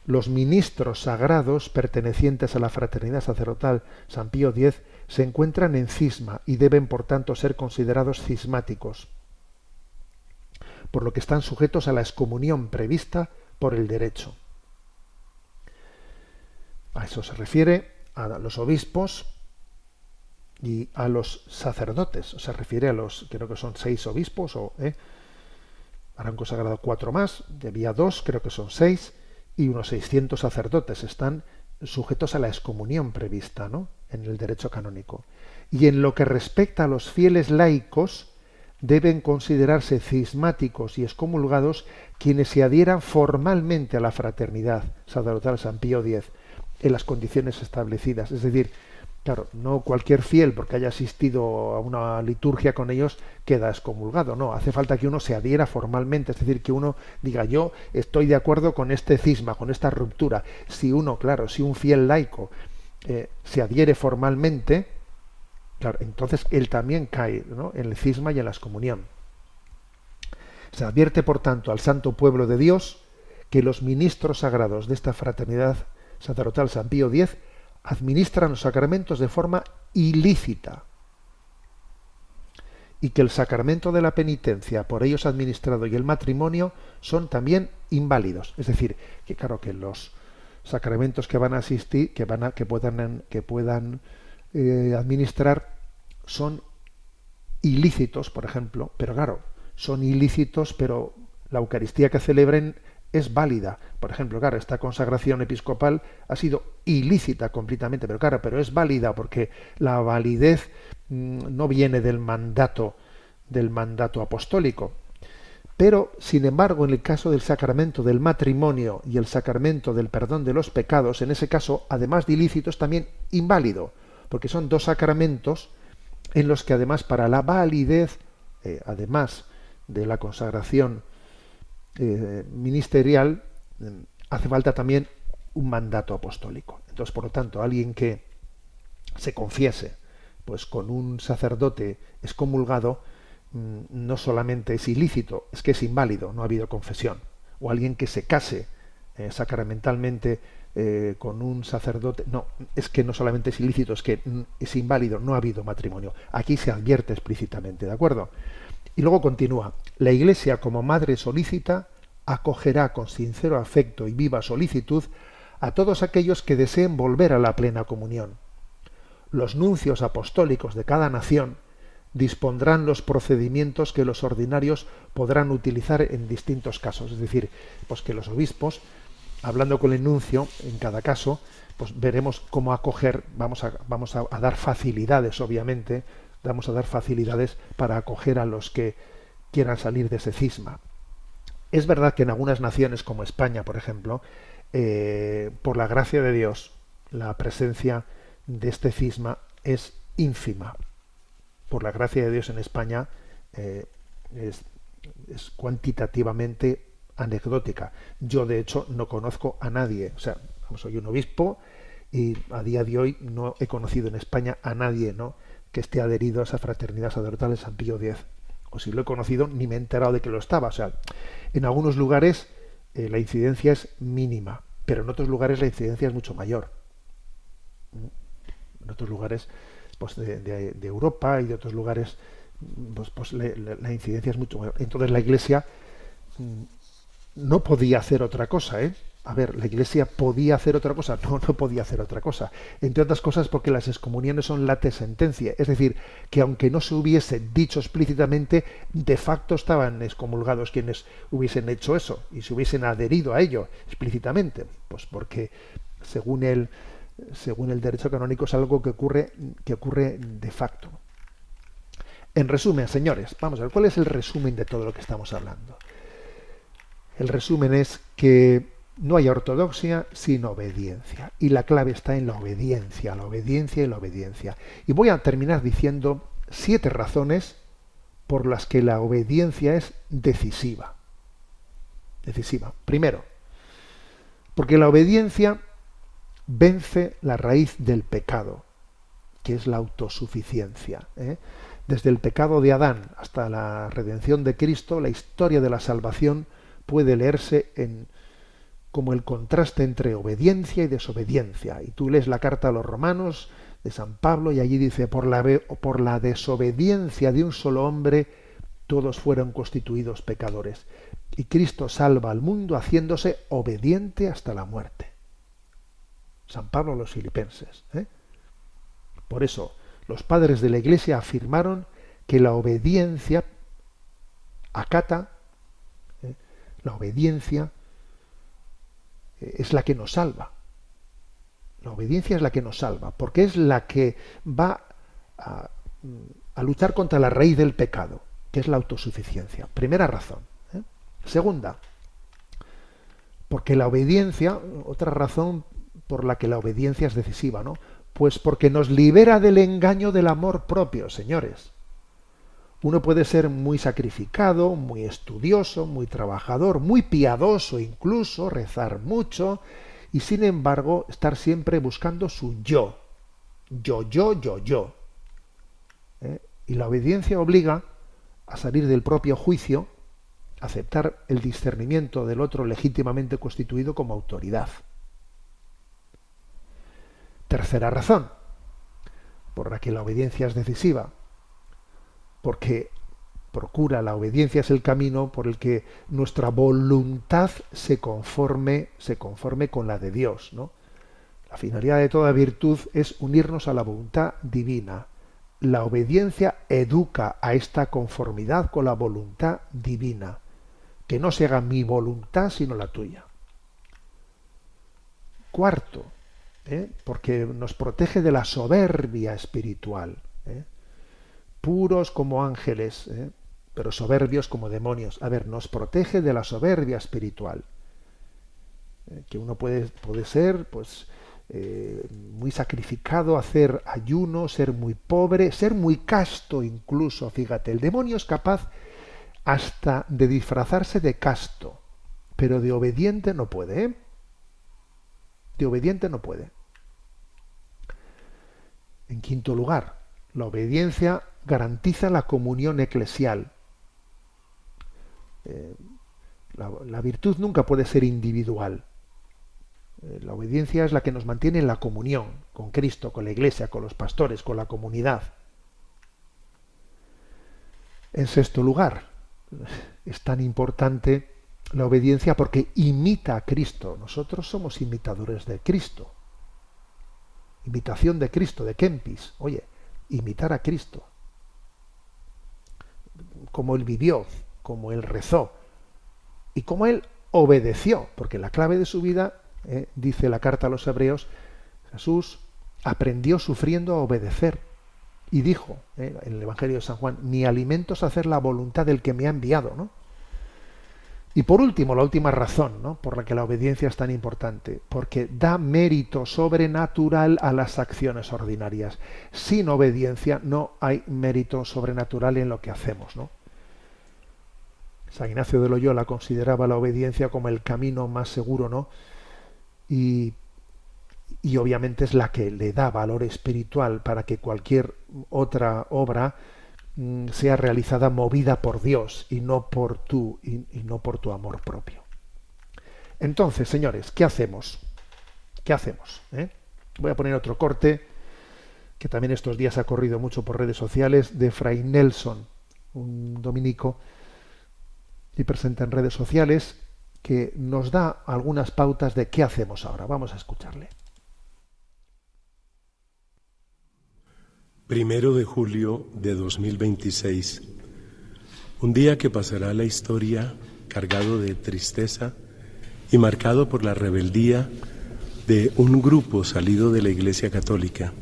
los ministros sagrados pertenecientes a la fraternidad sacerdotal San Pío X se encuentran en cisma y deben por tanto ser considerados cismáticos. por lo que están sujetos a la excomunión prevista por el derecho. A eso se refiere a los obispos y a los sacerdotes. Se refiere a los, creo que son 6 obispos, ahora han consagrado 4 más, había 2, creo que son 6, y unos 600 sacerdotes están sujetos a la excomunión prevista, ¿no?, en el derecho canónico. Y en lo que respecta a los fieles laicos, deben considerarse cismáticos y excomulgados quienes se adhieran formalmente a la fraternidad sacerdotal San Pío X en las condiciones establecidas. Es decir, claro, no cualquier fiel, porque haya asistido a una liturgia con ellos, queda excomulgado. No, hace falta que uno se adhiera formalmente, es decir, que uno diga, yo estoy de acuerdo con este cisma, con esta ruptura. Si uno, claro, si un fiel laico se adhiere formalmente, claro, entonces él también cae, ¿no?, en el cisma y en la excomunión. Se advierte, por tanto, al santo pueblo de Dios que los ministros sagrados de esta fraternidad sacerdotal San Pío X administran los sacramentos de forma ilícita y que el sacramento de la penitencia por ellos administrado y el matrimonio son también inválidos. Es decir, que claro, que los sacramentos que van a asistir, que puedan administrar son ilícitos, por ejemplo, pero claro, son ilícitos, pero la Eucaristía que celebren es válida. Por ejemplo, claro, esta consagración episcopal ha sido ilícita completamente, pero claro, pero es válida porque la validez no viene del mandato apostólico. Pero, sin embargo, en el caso del sacramento del matrimonio y el sacramento del perdón de los pecados, en ese caso, además de ilícito, es también inválido, porque son 2 sacramentos en los que además para la validez, además de la consagración ministerial, hace falta también un mandato apostólico. Entonces, por lo tanto, alguien que se confiese pues con un sacerdote excomulgado, no solamente es ilícito, es que es inválido, no ha habido confesión. O alguien que se case sacramentalmente con un sacerdote, no, es que no solamente es ilícito, es que es inválido, no ha habido matrimonio. Aquí se advierte explícitamente, ¿de acuerdo? Y luego continúa, la Iglesia como madre solícita acogerá con sincero afecto y viva solicitud a todos aquellos que deseen volver a la plena comunión. Los nuncios apostólicos de cada nación dispondrán los procedimientos que los ordinarios podrán utilizar en distintos casos. Es decir, pues que los obispos, hablando con el nuncio, en cada caso, pues veremos cómo acoger, vamos a dar facilidades, obviamente, vamos a dar facilidades para acoger a los que quieran salir de ese cisma. Es verdad que en algunas naciones, como España, por ejemplo, por la gracia de Dios, la presencia de este cisma es ínfima. Por la gracia de Dios en España es cuantitativamente anecdótica. Yo, de hecho, no conozco a nadie. O sea, soy un obispo y a día de hoy no he conocido en España a nadie, ¿no?, que esté adherido a esa fraternidad sacerdotal de San Pío X. O si lo he conocido, ni me he enterado de que lo estaba. O sea, en algunos lugares la incidencia es mínima, pero en otros lugares la incidencia es mucho mayor. En otros lugares pues de Europa y de otros lugares pues la incidencia es mucho mayor. Entonces la Iglesia no podía hacer otra cosa, A ver, la Iglesia podía hacer otra cosa, no podía hacer otra cosa. Entre otras cosas porque las excomuniones son late sentencia, es decir, que aunque no se hubiese dicho explícitamente, de facto estaban excomulgados quienes hubiesen hecho eso y se hubiesen adherido a ello explícitamente, pues porque según el derecho canónico es algo que ocurre de facto. En resumen, señores, vamos a ver, ¿cuál es el resumen de todo lo que estamos hablando? El resumen es que no hay ortodoxia sin obediencia. Y la clave está en la obediencia y la obediencia. Y voy a terminar diciendo 7 razones por las que la obediencia es decisiva. Decisiva. Primero, porque la obediencia vence la raíz del pecado, que es la autosuficiencia. Desde el pecado de Adán hasta la redención de Cristo, la historia de la salvación puede leerse como el contraste entre obediencia y desobediencia. Y tú lees la carta a los Romanos de San Pablo y allí dice, por la desobediencia de un solo hombre, Todos fueron constituidos pecadores. Y Cristo salva al mundo haciéndose obediente hasta la muerte. San Pablo a los Filipenses. Por eso, los padres de la Iglesia afirmaron que la obediencia acata, la obediencia es la que nos salva. La obediencia es la que nos salva, porque es la que va a luchar contra la raíz del pecado, que es la autosuficiencia. Primera razón. Segunda, porque la obediencia, otra razón por la que la obediencia es decisiva, ¿no? Pues porque nos libera del engaño del amor propio, señores. Uno puede ser muy sacrificado, muy estudioso, muy trabajador, muy piadoso incluso, rezar mucho, y sin embargo estar siempre buscando su yo. Yo. Y la obediencia obliga a salir del propio juicio, a aceptar el discernimiento del otro legítimamente constituido como autoridad. Tercera razón por la que la obediencia es decisiva, porque la obediencia es el camino por el que nuestra voluntad se conforme con la de Dios, ¿no? La finalidad de toda virtud es unirnos a la voluntad divina. La obediencia educa a esta conformidad con la voluntad divina. Que no se haga mi voluntad sino la tuya. Cuarto, porque nos protege de la soberbia espiritual. Puros como ángeles, pero soberbios como demonios. A ver, nos protege de la soberbia espiritual. Que uno puede ser, pues, muy sacrificado, hacer ayuno, ser muy pobre, ser muy casto incluso. Fíjate, el demonio es capaz hasta de disfrazarse de casto, pero de obediente no puede, De obediente no puede. En quinto lugar, la obediencia garantiza la comunión eclesial. La virtud nunca puede ser individual. La obediencia es la que nos mantiene en la comunión con Cristo, con la Iglesia, con los pastores, con la comunidad. En sexto lugar, es tan importante la obediencia porque imita a Cristo. Nosotros somos imitadores de Cristo. Imitación de Cristo, de Kempis. Oye, imitar a Cristo. Como Él vivió, como Él rezó y como Él obedeció, porque la clave de su vida, dice la carta a los Hebreos, Jesús aprendió sufriendo a obedecer y dijo, en el Evangelio de San Juan, mi alimento es hacer la voluntad del que me ha enviado, ¿no? Y por último, la última razón, ¿no?, por la que la obediencia es tan importante, porque da mérito sobrenatural a las acciones ordinarias. Sin obediencia no hay mérito sobrenatural en lo que hacemos, ¿no? San Ignacio de Loyola consideraba la obediencia como el camino más seguro, ¿no? Y obviamente es la que le da valor espiritual para que cualquier otra obra sea realizada movida por Dios y no por tu amor propio. Entonces, señores, ¿qué hacemos? ¿Qué hacemos? Voy a poner otro corte que también estos días ha corrido mucho por redes sociales, de Fray Nelson, un dominico y presente en redes sociales, que nos da algunas pautas de qué hacemos ahora. Vamos a escucharle. 1 de julio de 2026. Un día que pasará a la historia cargado de tristeza y marcado por la rebeldía de un grupo salido de la Iglesia Católica,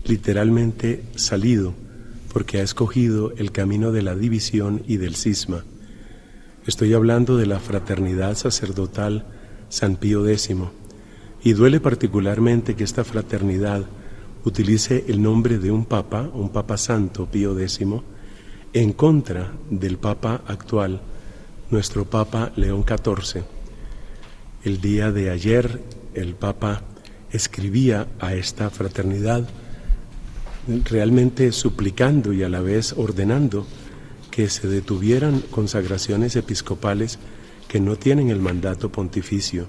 literalmente salido porque ha escogido el camino de la división y del cisma. Estoy hablando de la fraternidad sacerdotal San Pío X, y duele particularmente que esta fraternidad utilice el nombre de un Papa Santo Pío X, en contra del Papa actual, nuestro Papa León XIV. El día de ayer el Papa escribía a esta fraternidad realmente suplicando y a la vez ordenando que se detuvieran consagraciones episcopales que no tienen el mandato pontificio.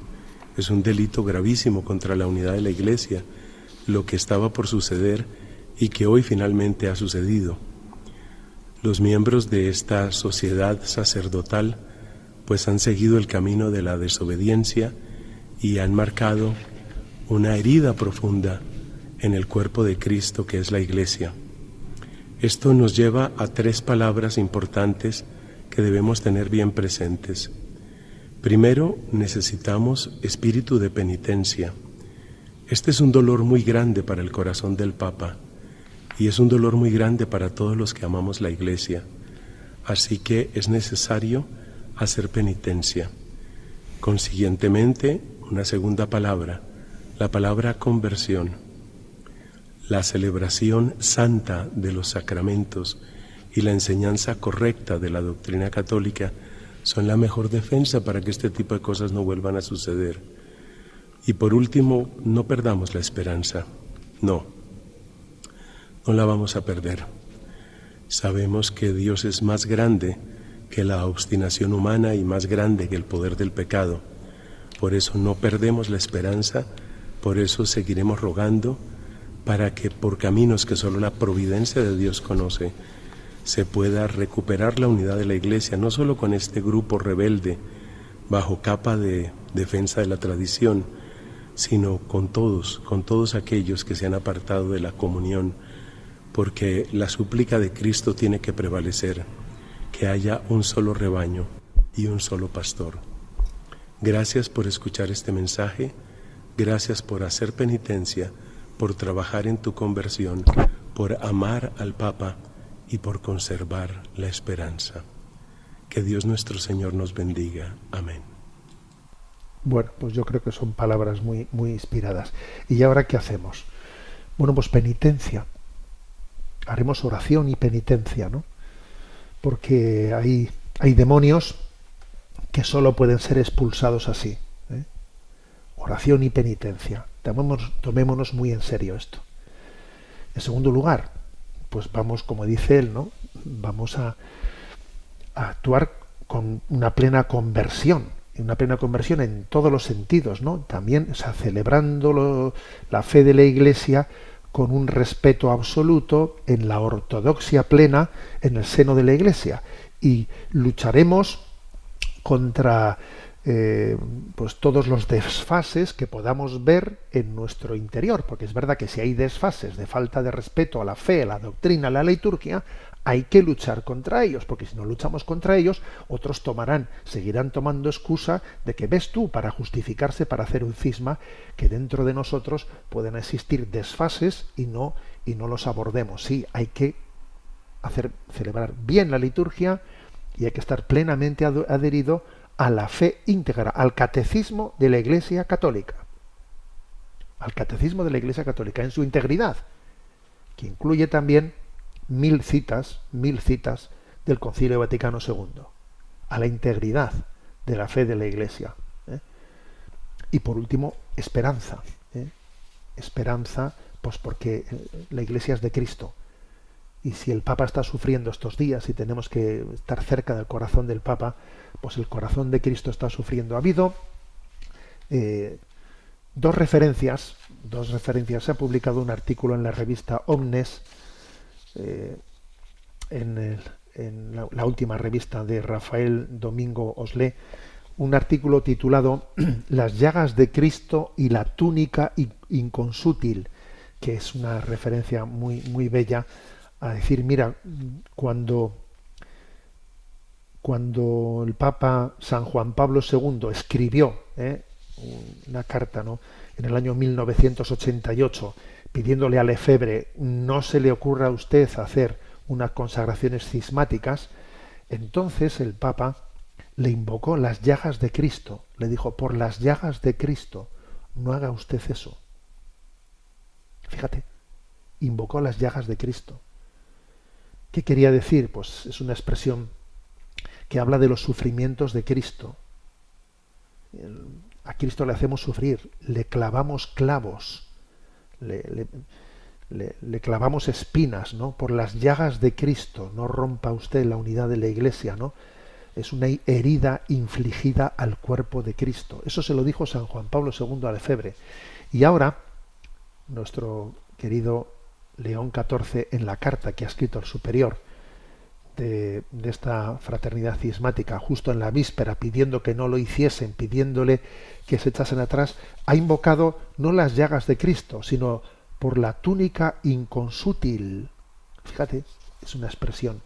Es un delito gravísimo contra la unidad de la Iglesia, lo que estaba por suceder y que hoy finalmente ha sucedido. Los miembros de esta sociedad sacerdotal pues han seguido el camino de la desobediencia y han marcado una herida profunda en el cuerpo de Cristo, que es la Iglesia. Esto nos lleva a 3 palabras importantes que debemos tener bien presentes. Primero, necesitamos espíritu de penitencia. Este es un dolor muy grande para el corazón del Papa y es un dolor muy grande para todos los que amamos la Iglesia. Así que es necesario hacer penitencia. Consiguientemente, una segunda palabra, la palabra conversión. La celebración santa de los sacramentos y la enseñanza correcta de la doctrina católica son la mejor defensa para que este tipo de cosas no vuelvan a suceder. Y por último, no perdamos la esperanza. No la vamos a perder. Sabemos que Dios es más grande que la obstinación humana y más grande que el poder del pecado. Por eso no perdemos la esperanza, por eso seguiremos rogando para que por caminos que solo la providencia de Dios conoce, se pueda recuperar la unidad de la Iglesia, no solo con este grupo rebelde bajo capa de defensa de la tradición, sino con todos aquellos que se han apartado de la comunión, porque la súplica de Cristo tiene que prevalecer, que haya un solo rebaño y un solo pastor. Gracias por escuchar este mensaje, gracias por hacer penitencia, por trabajar en tu conversión, por amar al Papa y por conservar la esperanza. Que Dios nuestro Señor nos bendiga. Amén. Bueno, pues yo creo que son palabras muy, muy inspiradas. ¿Y ahora qué hacemos? Bueno, pues penitencia. Haremos oración y penitencia, ¿no? Porque hay demonios que solo pueden ser expulsados así, ¿eh? Oración y penitencia. Tomémonos muy en serio esto. En segundo lugar, pues vamos, como dice él, ¿no? Vamos a actuar con una plena conversión en todos los sentidos, ¿no? También, o sea, celebrando la fe de la Iglesia con un respeto absoluto en la ortodoxia plena en el seno de la Iglesia, y lucharemos contra pues todos los desfases que podamos ver en nuestro interior, porque es verdad que si hay desfases de falta de respeto a la fe, a la doctrina, a la liturgia, hay que luchar contra ellos, porque si no luchamos contra ellos, otros seguirán tomando excusa de que ves tú, para justificarse, para hacer un cisma, que dentro de nosotros pueden existir desfases y no los abordemos. Sí, hay que celebrar bien la liturgia y hay que estar plenamente adherido a la fe íntegra, al catecismo de la Iglesia Católica. Al catecismo de la Iglesia Católica en su integridad, que incluye también 1000 citas del Concilio Vaticano II, a la integridad de la fe de la Iglesia. Y por último, esperanza. Esperanza, pues porque la Iglesia es de Cristo. Y si el Papa está sufriendo estos días y tenemos que estar cerca del corazón del Papa, pues el corazón de Cristo está sufriendo. Ha habido dos referencias. Se ha publicado un artículo en la revista Omnes, en la última revista de Rafael Domingo Oslé, un artículo titulado Las llagas de Cristo y la túnica inconsútil, que es una referencia muy, muy bella a decir, mira, cuando el Papa San Juan Pablo II escribió una carta, ¿no?, en el año 1988, pidiéndole a Lefebvre, no se le ocurra a usted hacer unas consagraciones cismáticas, entonces el Papa le invocó las llagas de Cristo, le dijo, por las llagas de Cristo, no haga usted eso. Fíjate, invocó las llagas de Cristo. ¿Qué quería decir? Pues es una expresión que habla de los sufrimientos de Cristo. A Cristo le hacemos sufrir, le clavamos clavos, le clavamos espinas, ¿no? Por las llagas de Cristo, no rompa usted la unidad de la Iglesia, ¿no? Es una herida infligida al cuerpo de Cristo. Eso se lo dijo San Juan Pablo II a Lefebvre. Y ahora, nuestro querido León XIV, en la carta que ha escrito al superior de esta fraternidad cismática, justo en la víspera, pidiendo que no lo hiciesen, pidiéndole que se echasen atrás, ha invocado no las llagas de Cristo, sino por la túnica inconsútil. Fíjate, es una expresión.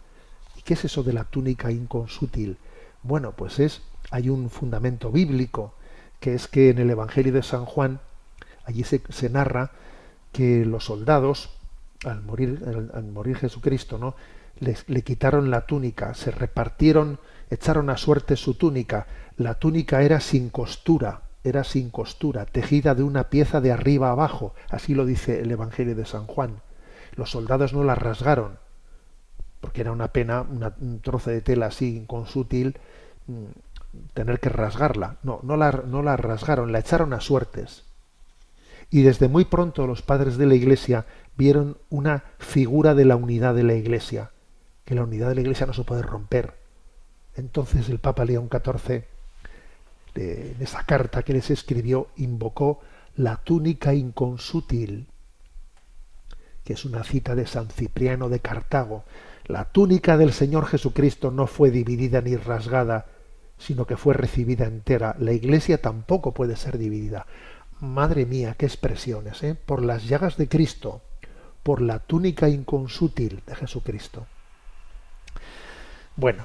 ¿Y qué es eso de la túnica inconsútil? Bueno, pues hay un fundamento bíblico, que es que en el Evangelio de San Juan, allí se narra que los soldados, al morir Jesucristo, ¿no?, le quitaron la túnica, se repartieron, echaron a suerte su túnica. La túnica era sin costura, tejida de una pieza de arriba a abajo, así lo dice el Evangelio de San Juan. Los soldados no la rasgaron, porque era una pena, un trozo de tela así inconsútil, tener que rasgarla. No la rasgaron, la echaron a suertes. Y desde muy pronto los padres de la Iglesia vieron una figura de la unidad de la Iglesia, que la unidad de la Iglesia no se puede romper. Entonces el Papa León XIV, en esa carta que les escribió, invocó la túnica inconsútil, que es una cita de San Cipriano de Cartago. La túnica del Señor Jesucristo no fue dividida ni rasgada, sino que fue recibida entera. La Iglesia tampoco puede ser dividida. Madre mía, qué expresiones, ¿eh? Por las llagas de Cristo, por la túnica inconsútil de Jesucristo. Bueno,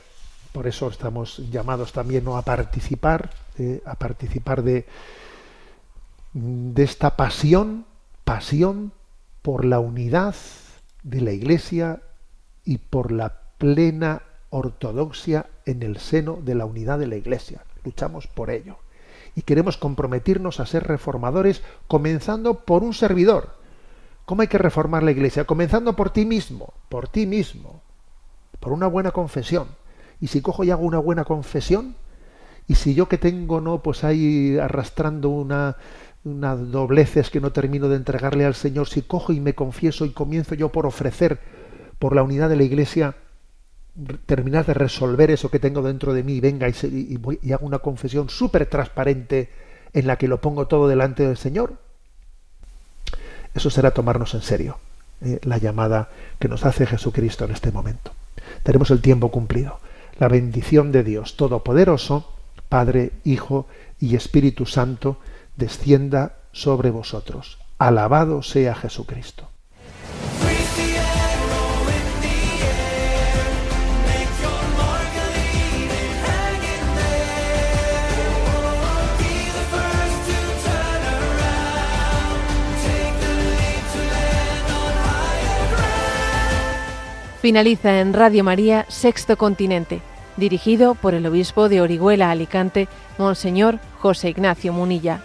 por eso estamos llamados también, ¿no?, a participar de esta pasión por la unidad de la Iglesia y por la plena ortodoxia en el seno de la unidad de la Iglesia. Luchamos por ello. Y queremos comprometernos a ser reformadores, comenzando por un servidor. ¿Cómo hay que reformar la Iglesia? Comenzando por ti mismo, por una buena confesión. Y si cojo y hago una buena confesión, y si yo que tengo, no, pues ahí arrastrando una dobleces que no termino de entregarle al Señor, si cojo y me confieso y comienzo yo por ofrecer por la unidad de la Iglesia, terminar de resolver eso que tengo dentro de mí, venga y hago una confesión súper transparente en la que lo pongo todo delante del Señor, eso será tomarnos en serio la llamada que nos hace Jesucristo en este momento. Tenemos el tiempo cumplido. La bendición de Dios Todopoderoso, Padre, Hijo y Espíritu Santo, descienda sobre vosotros. Alabado sea Jesucristo. Finaliza en Radio María Sexto Continente, dirigido por el obispo de Orihuela, Alicante, Monseñor José Ignacio Munilla.